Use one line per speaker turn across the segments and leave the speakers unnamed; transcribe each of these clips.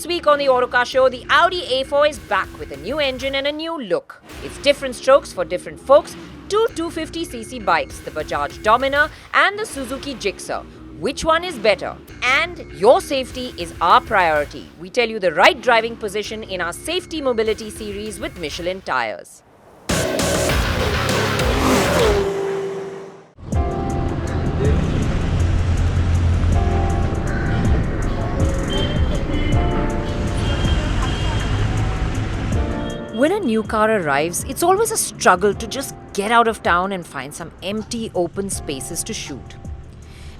This week on the Autocar Show, the Audi A4 is back with a new engine and a new look. It's different strokes for different folks. Two 250cc bikes, the Bajaj Dominar and the Suzuki Gixxer. Which one is better? And your safety is our priority. We tell you the right driving position in our Safety Mobility series with Michelin Tyres. When a new car arrives, it's always a struggle to just get out of town and find some empty, open spaces to shoot.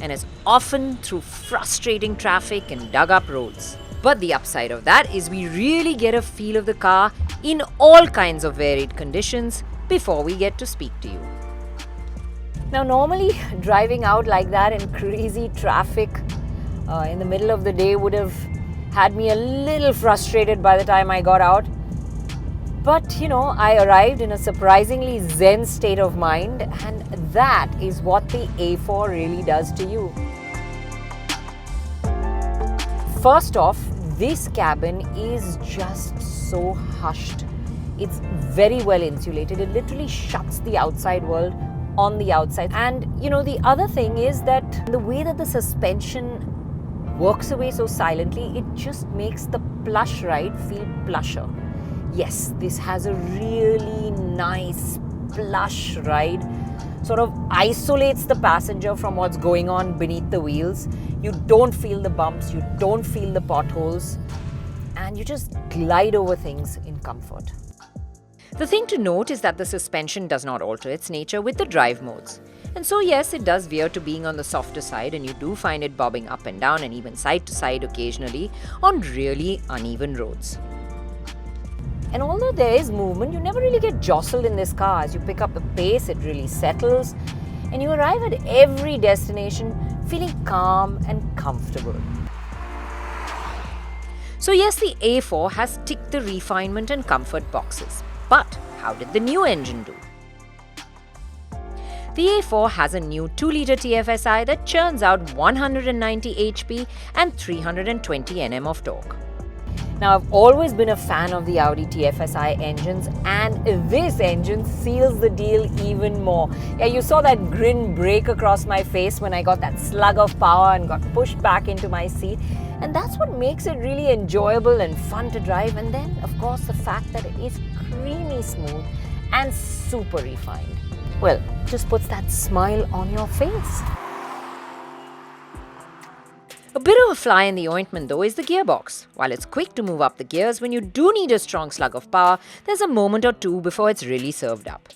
And it's often through frustrating traffic and dug-up roads. But the upside of that is we really get a feel of the car in all kinds of varied conditions before we get to speak to you. Now, normally driving out like that in crazy traffic in the middle of the day would have had me a little frustrated by the time I got out. But, I arrived in a surprisingly zen state of mind, and that is what the A4 really does to you. First off, this cabin is just so hushed. It's very well insulated. It literally shuts the outside world on the outside. And, the other thing is that the way that the suspension works away so silently, it just makes the plush ride feel plusher. Yes, this has a really nice plush ride. Sort of isolates the passenger from what's going on beneath the wheels. You don't feel the bumps, you don't feel the potholes, and you just glide over things in comfort. The thing to note is that the suspension does not alter its nature with the drive modes. And so yes, it does veer to being on the softer side, and you do find it bobbing up and down and even side to side occasionally on really uneven roads. And although there is movement, you never really get jostled in this car. As you pick up the pace, it really settles, and you arrive at every destination feeling calm and comfortable. So yes, the A4 has ticked the refinement and comfort boxes. But how did the new engine do? The A4 has a new 2-litre TFSI that churns out 190 HP and 320 Nm of torque. Now, I've always been a fan of the Audi TFSI engines, and this engine seals the deal even more. Yeah, you saw that grin break across my face when I got that slug of power and got pushed back into my seat. And that's what makes it really enjoyable and fun to drive. And then, of course, the fact that it is creamy smooth and super refined. Well, just puts that smile on your face. A bit of a fly in the ointment though is the gearbox. While it's quick to move up the gears, when you do need a strong slug of power, there's a moment or two before it's really served up.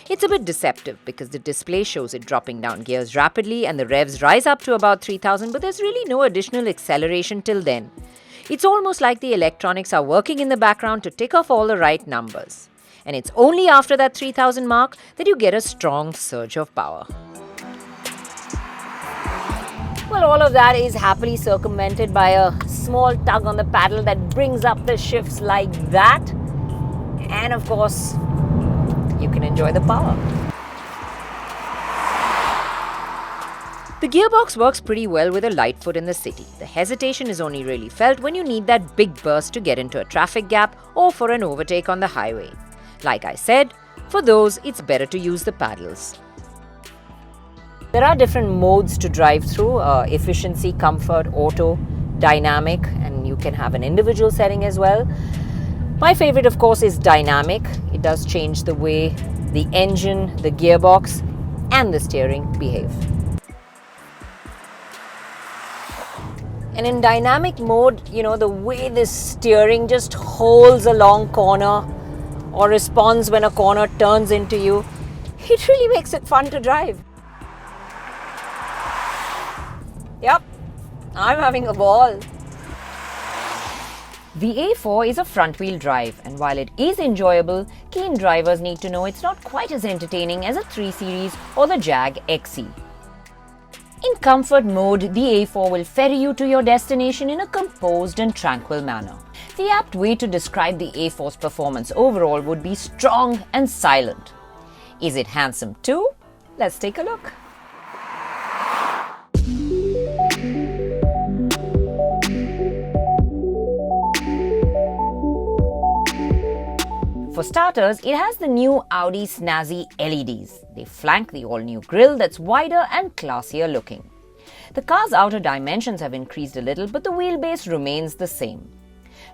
It's a bit deceptive because the display shows it dropping down gears rapidly and the revs rise up to about 3000, but there's really no additional acceleration till then. It's almost like the electronics are working in the background to tick off all the right numbers. And it's only after that 3000 mark that you get a strong surge of power. Well, all of that is happily circumvented by a small tug on the paddle that brings up the shifts like that. And of course, you can enjoy the power. The gearbox works pretty well with a light foot in the city. The hesitation is only really felt when you need that big burst to get into a traffic gap or for an overtake on the highway. Like I said, for those, it's better to use the paddles. There are different modes to drive through, efficiency, comfort, auto, dynamic, and you can have an individual setting as well. My favorite, of course, is dynamic. It does change the way the engine, the gearbox, and the steering behave. And in dynamic mode, the way this steering just holds a long corner or responds when a corner turns into you, it really makes it fun to drive. Yep, I'm having a ball. The A4 is a front-wheel drive, and while it is enjoyable, keen drivers need to know it's not quite as entertaining as a 3 Series or the Jag XE. In comfort mode, the A4 will ferry you to your destination in a composed and tranquil manner. The apt way to describe the A4's performance overall would be strong and silent. Is it handsome too? Let's take a look. For starters, it has the new Audi snazzy LEDs. They flank the all-new grille that's wider and classier looking. The car's outer dimensions have increased a little, but the wheelbase remains the same.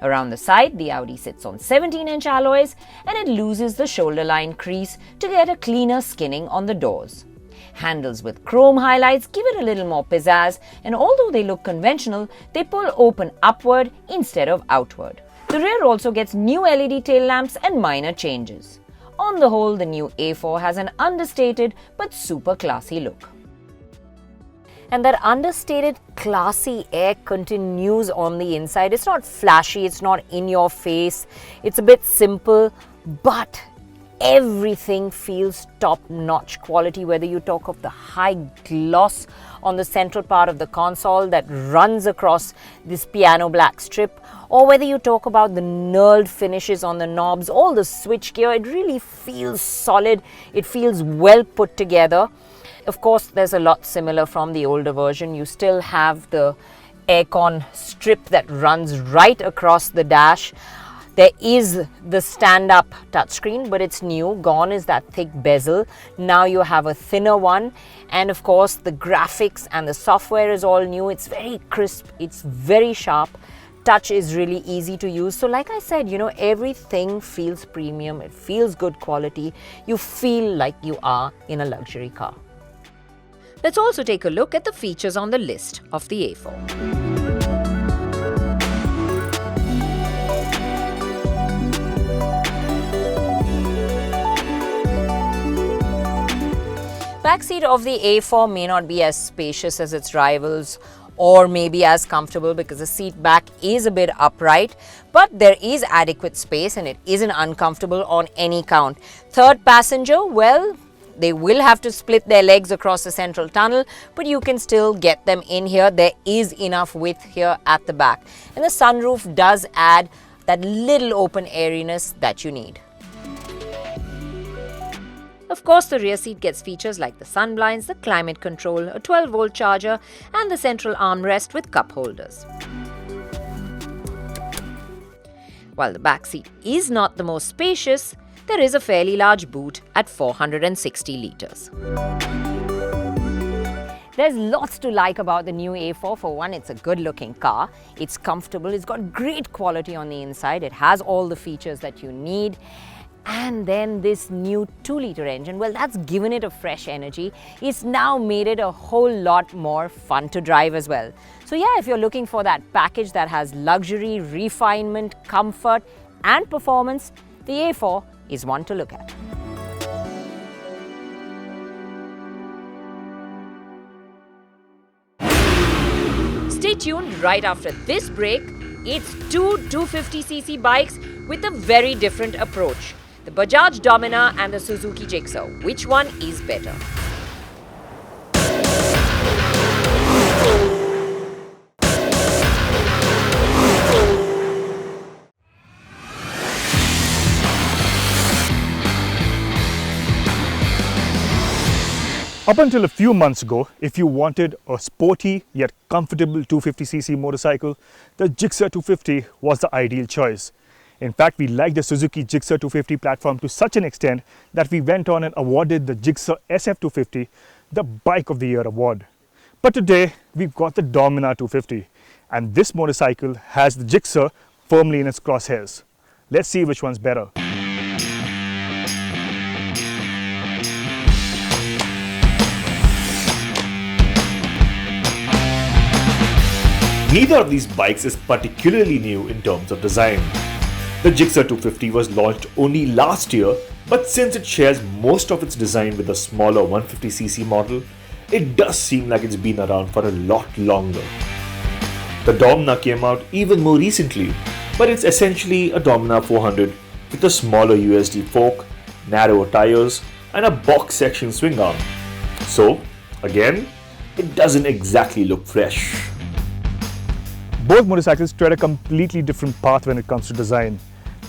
Around the side, the Audi sits on 17-inch alloys and it loses the shoulder line crease to get a cleaner skinning on the doors. Handles with chrome highlights give it a little more pizzazz, and although they look conventional, they pull open upward instead of outward. The rear also gets new LED tail lamps and minor changes. On the whole, the new A4 has an understated but super classy look. And that understated classy air continues on the inside. It's not flashy, it's not in your face, it's a bit simple, but everything feels top-notch quality, whether you talk of the high gloss on the central part of the console that runs across this piano black strip, or whether you talk about the knurled finishes on the knobs, all the switchgear. It really feels solid, it feels well put together. Of course, there's a lot similar from the older version. You still have the aircon strip that runs right across the dash. There is the stand-up touchscreen, but it's new. Gone is that thick bezel. Now you have a thinner one. And of course, the graphics and the software is all new. It's very crisp. It's very sharp. Touch is really easy to use. So like I said, everything feels premium. It feels good quality. You feel like you are in a luxury car. Let's also take a look at the features on the list of the A4. Backseat of the A4 may not be as spacious as its rivals or maybe as comfortable because the seat back is a bit upright, but there is adequate space and it isn't uncomfortable on any count. Third passenger, well, they will have to split their legs across the central tunnel, but you can still get them in here. There is enough width here at the back. And the sunroof does add that little open airiness that you need. Of course, the rear seat gets features like the sun blinds, the climate control, a 12-volt charger, and the central armrest with cup holders. While the back seat is not the most spacious, there is a fairly large boot at 460 litres. There's lots to like about the new A4. For one, it's a good-looking car. It's comfortable. It's got great quality on the inside. It has all the features that you need. And then this new 2-litre engine, well, that's given it a fresh energy. It's now made it a whole lot more fun to drive as well. So yeah, if you're looking for that package that has luxury, refinement, comfort and performance, the A4 is one to look at. Stay tuned right after this break. It's two 250cc bikes with a very different approach. The Bajaj Dominar and the Suzuki Gixxer. Which one is better?
Up until a few months ago, if you wanted a sporty yet comfortable 250cc motorcycle, the Gixxer 250 was the ideal choice. In fact, we liked the Suzuki Gixxer 250 platform to such an extent that we went on and awarded the Jigsaw SF250 the Bike of the Year award. But today, we've got the Dominar 250, and this motorcycle has the Gixxer firmly in its crosshairs. Let's see which one's better. Neither of these bikes is particularly new in terms of design. The Gixxer 250 was launched only last year, but since it shares most of its design with the smaller 150cc model, it does seem like it's been around for a lot longer. The Dominar came out even more recently, but it's essentially a Dominar 400 with a smaller USD fork, narrower tires, and a box section swing arm. So, again, it doesn't exactly look fresh. Both motorcycles tread a completely different path when it comes to design.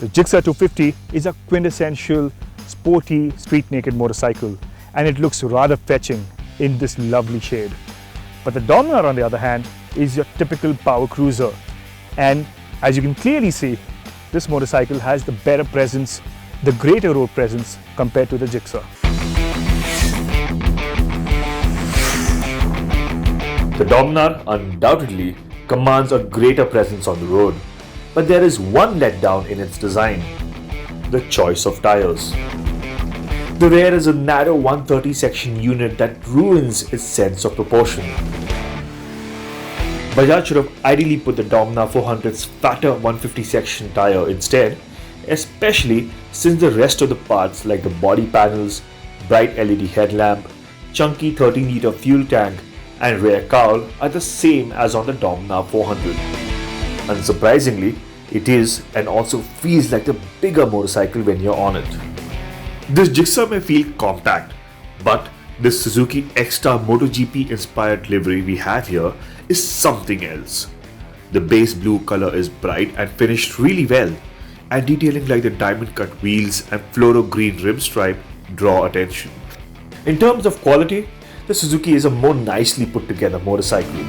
The Gixxer 250 is a quintessential, sporty, street-naked motorcycle, and it looks rather fetching in this lovely shade. But the Dominar, on the other hand, is your typical power cruiser. And as you can clearly see, this motorcycle has the better presence
the greater road presence compared to the Gixxer.
The Dominar undoubtedly commands a greater presence on the road, but there is one letdown in its design: the choice of tires. The rear is a narrow 130 section unit that ruins its sense of proportion. Bajaj should have ideally put the Dominar 400's fatter 150 section tire instead, especially since the rest of the parts like the body panels, bright LED headlamp, chunky 13-litre fuel tank and rear cowl are the same as on the Dominar 400. Unsurprisingly, it is and also feels like a bigger motorcycle when you're on it. This Gixxer may feel compact, but this Suzuki X-Star MotoGP inspired livery we have here is something else. The base blue color is bright and finished really well, and detailing like the diamond cut wheels and fluoro green rim stripe draw attention. In terms of quality, the Suzuki is a more nicely put together motorcycle.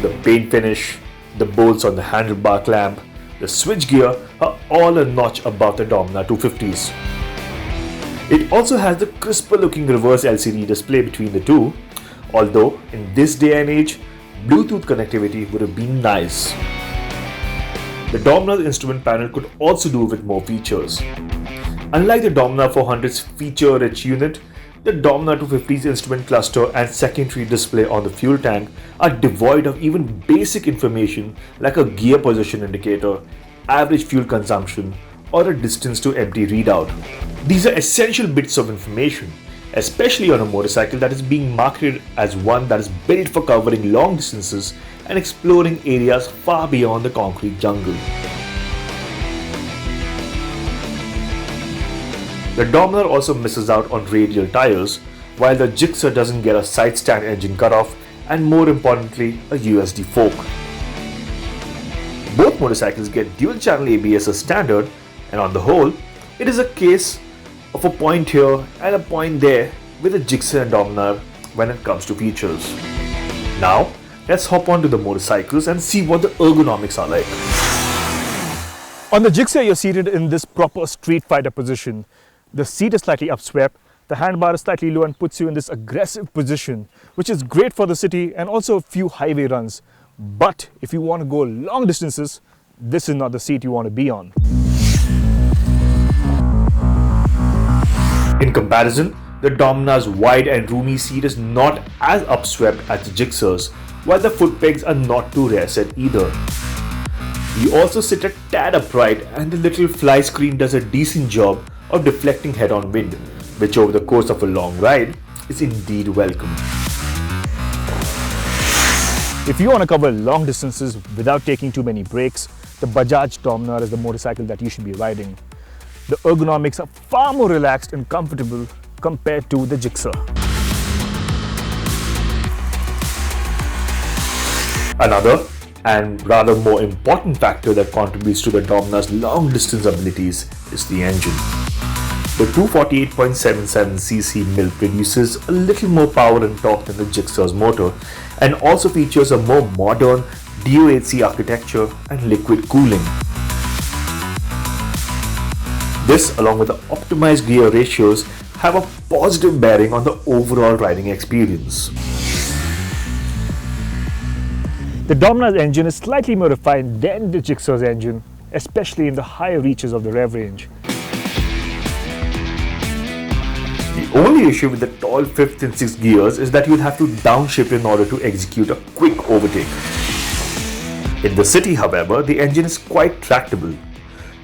The paint finish, the bolts on the handlebar clamp, the switch gear are all a notch above the Dominar 250s. It also has the crisper looking reverse LCD display between the two, although in this day and age, Bluetooth connectivity would have been nice. The Dominar's instrument panel could also do with more features. Unlike the Dominar 400's feature-rich unit, the Dominar 250's instrument cluster and secondary display on the fuel tank are devoid of even basic information like a gear position indicator, average fuel consumption, or a distance to empty readout. These are essential bits of information, especially on a motorcycle that is being marketed as one that is built for covering long distances and exploring areas far beyond the concrete jungle. The Dominar also misses out on radial tires, while the Gixxer doesn't get a side stand engine cutoff and, more importantly, a USD fork. Both motorcycles get dual channel ABS as standard, and on the whole, it is a case of a point here and a point there with the Gixxer and Dominar when it comes to features. Now, let's hop on to the motorcycles and see what the ergonomics are like.
On the Gixxer, you're seated in this proper street fighter position. The seat is slightly upswept, the handbar is slightly low and puts you in this aggressive position, which is great for the city and also a few highway runs. But if you want to go long distances, this is not the seat you want to be on.
In comparison, the Dominar's wide and roomy seat is not as upswept as the Gixxer's, while the foot pegs are not too rare set either. You also sit a tad upright, and the little fly screen does a decent job of deflecting head-on wind, which over the course of a long ride is indeed welcome.
If you want to cover long distances without taking too many breaks, the Bajaj Dominar is the motorcycle that you should be riding. The ergonomics are far more relaxed and comfortable compared to the Gixxer.
Another and rather more important factor that contributes to the Dominar's long distance abilities is the engine. The 248.77cc mill produces a little more power and torque than the Gixxer's motor and also features a more modern DOHC architecture and liquid cooling. This, along with the optimized gear ratios, have a positive bearing on the overall riding experience.
The Dominar's engine is slightly more refined than the Gixxer's engine, especially in the higher reaches of the rev range.
The only issue with the tall 5th and 6th gears is that you'll have to downshift in order to execute a quick overtake. In the city, however, the engine is quite tractable.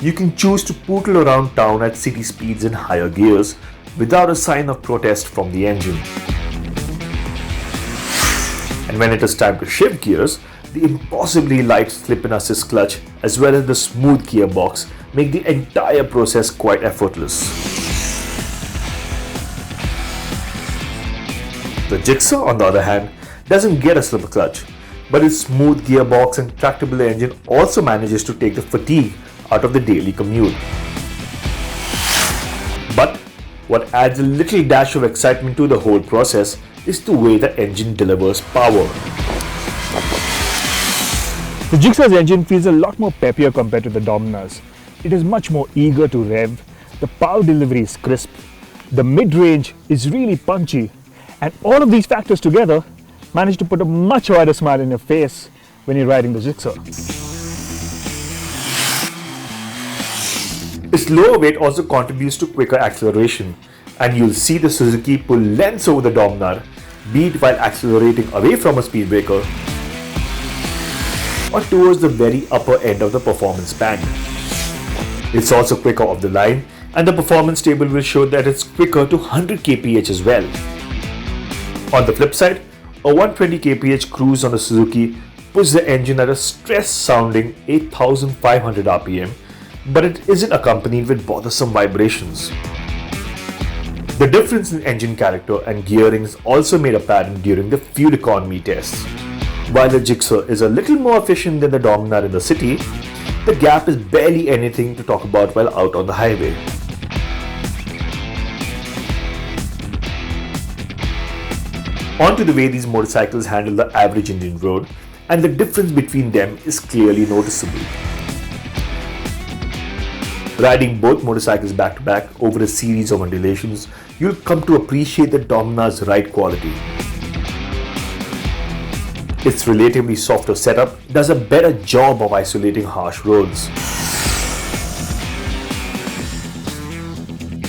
You can choose to poodle around town at city speeds in higher gears without a sign of protest from the engine. And when it is time to shift gears, the impossibly light slip and assist clutch as well as the smooth gearbox make the entire process quite effortless. The Gixxer, on the other hand, doesn't get a slipper clutch, but its smooth gearbox and tractable engine also manages to take the fatigue out of the daily commute. But what adds a little dash of excitement to the whole process is the way the engine delivers power.
The Gixxer's engine feels a lot more peppier compared to the Dominar's. It is much more eager to rev, the power delivery is crisp, the mid-range is really punchy, and all of these factors together manage to put a much wider smile in your face when you're riding the Gixxer.
Its lower weight also contributes to quicker acceleration, and you'll see the Suzuki pull lengths over the Dominar, be it while accelerating away from a speed breaker or towards the very upper end of the performance band. It's also quicker off the line, and the performance table will show that it's quicker to 100 kph as well. On the flip side, a 120 kph cruise on the Suzuki puts the engine at a stress-sounding 8,500 rpm, but it isn't accompanied with bothersome vibrations. The difference in engine character and gearing is also made apparent during the fuel economy tests. While the Gixxer is a little more efficient than the Dominar in the city, the gap is barely anything to talk about while out on the highway. On to the way these motorcycles handle the average Indian road, and the difference between them is clearly noticeable. Riding both motorcycles back to back over a series of undulations, you'll come to appreciate the Dominar's ride quality. Its relatively softer setup does a better job of isolating harsh roads.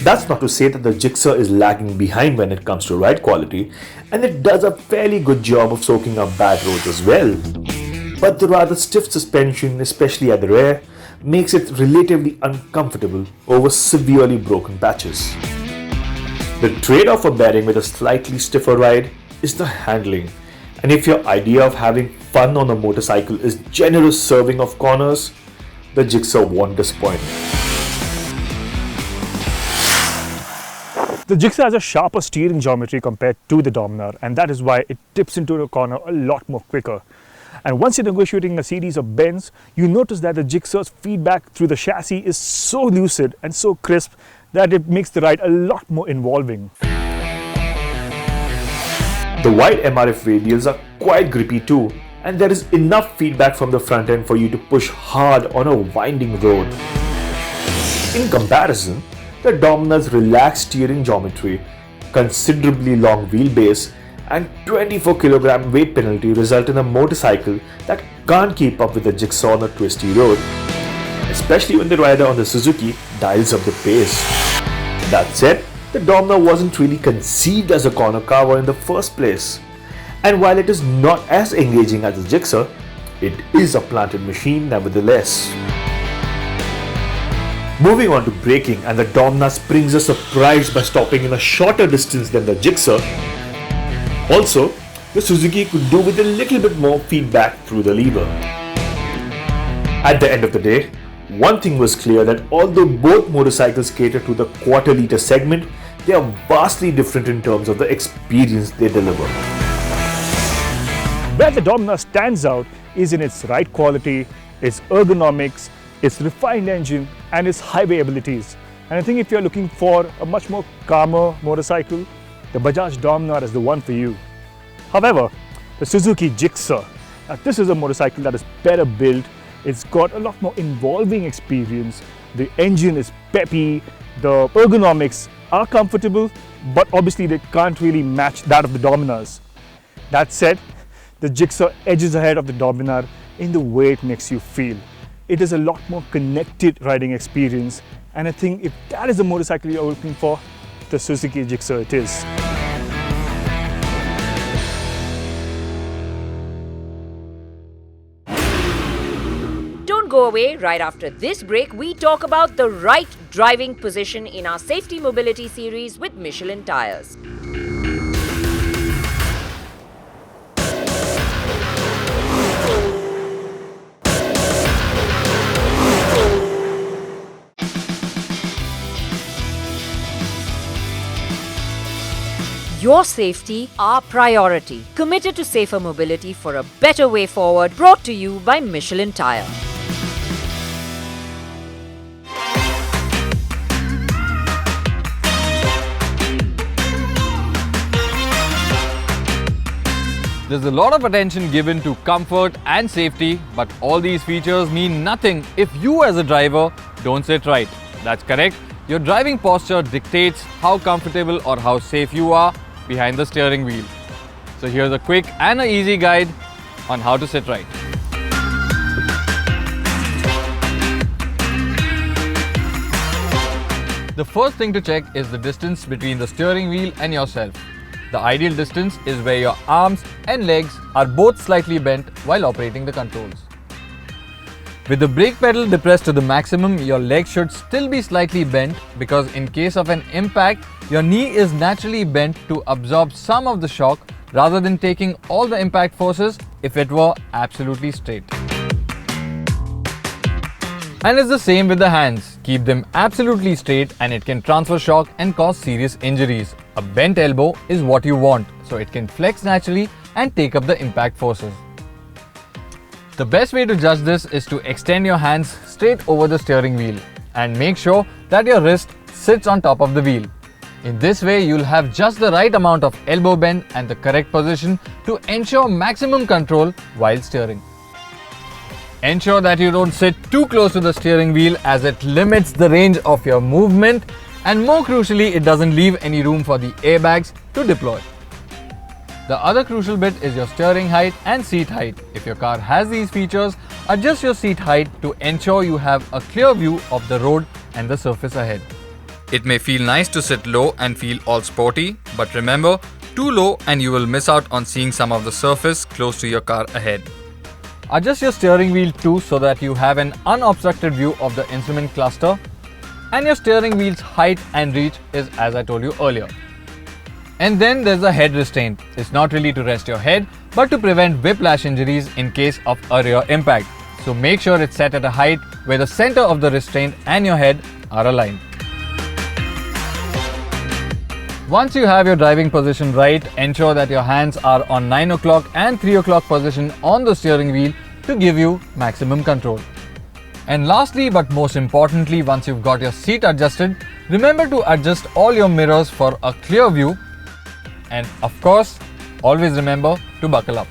That's not to say that the Gixxer is lagging behind when it comes to ride quality, and it does a fairly good job of soaking up bad roads as well. But the rather stiff suspension, especially at the rear, makes it relatively uncomfortable over severely broken patches. The trade-off for bearing with a slightly stiffer ride is the handling, and if your idea of having fun on a motorcycle is generous serving of corners, the Gixxer won't disappoint.
The Gixxer has a sharper steering geometry compared to the Dominar, and that is why it tips into the corner a lot more quicker. And once you're negotiating a series of bends, you notice that the Gixxer's feedback through the chassis is so lucid and so crisp that it makes the ride a lot more involving.
The wide MRF radials are quite grippy too, and there is enough feedback from the front end for you to push hard on a winding road. In comparison, the Dominar's relaxed steering geometry, considerably long wheelbase, and 24 kg weight penalty result in a motorcycle that can't keep up with the Jigsaw on a twisty road, especially when the rider on the Suzuki dials up the pace. That said, the Dominar wasn't really conceived as a corner carver in the first place, and while it is not as engaging as the Gixxer, it is a planted machine nevertheless. Moving on to braking, and the Dominar springs a surprise by stopping in a shorter distance than the Gixxer. Also, the Suzuki could do with a little bit more feedback through the lever. At the end of the day, one thing was clear, that although both motorcycles cater to the quarter-litre segment, they are vastly different in terms of the experience they deliver.
Where the Dominar stands out is in its ride quality, its ergonomics, its refined engine, and its highway abilities. And I think if you're looking for a much more calmer motorcycle, the Bajaj Dominar is the one for you. However, the Suzuki Gixxer, this is a motorcycle that is better built. It's got a lot more involving experience. The engine is peppy, the ergonomics are comfortable, but obviously they can't really match that of the Dominars. That said, the Gixxer edges ahead of the Dominar in the way it makes you feel. It is a lot more connected riding experience, and I think if that is the motorcycle you're looking for, the Suzuki Gixxer it is.
Don't go away. Right after this break, we talk about the right driving position in our Safety Mobility series with Michelin Tyres. Your safety, our priority. Committed to safer mobility for a better way forward. Brought to you by Michelin Tyres.
There's a lot of attention given to comfort and safety, but all these features mean nothing if you as a driver don't sit right. That's correct. Your driving posture dictates how comfortable or how safe you are behind the steering wheel. So here's a quick and an easy guide on how to sit right. The first thing to check is the distance between the steering wheel and yourself. The ideal distance is where your arms and legs are both slightly bent while operating the controls. With the brake pedal depressed to the maximum, your legs should still be slightly bent because in case of an impact, your knee is naturally bent to absorb some of the shock rather than taking all the impact forces if it were absolutely straight. And it's the same with the hands. Keep them absolutely straight and it can transfer shock and cause serious injuries. A bent elbow is what you want, so it can flex naturally and take up the impact forces. The best way to judge this is to extend your hands straight over the steering wheel and make sure that your wrist sits on top of the wheel. In this way, you'll have just the right amount of elbow bend and the correct position to ensure maximum control while steering. Ensure that you don't sit too close to the steering wheel as it limits the range of your movement, and more crucially, it doesn't leave any room for the airbags to deploy. The other crucial bit is your steering height and seat height. If your car has these features, adjust your seat height to ensure you have a clear view of the road and the surface ahead. It may feel nice to sit low and feel all sporty, but remember, too low and you will miss out on seeing some of the surface close to your car ahead. Adjust your steering wheel too so that you have an unobstructed view of the instrument cluster, and your steering wheel's height and reach is as I told you earlier. And then there's a head restraint. It's not really to rest your head, but to prevent whiplash injuries in case of a rear impact. So make sure it's set at a height where the center of the restraint and your head are aligned. Once you have your driving position right, ensure that your hands are on 9 o'clock and 3 o'clock position on the steering wheel to give you maximum control. And lastly, but most importantly, once you've got your seat adjusted, remember to adjust all your mirrors for a clear view. And of course, always remember to buckle up.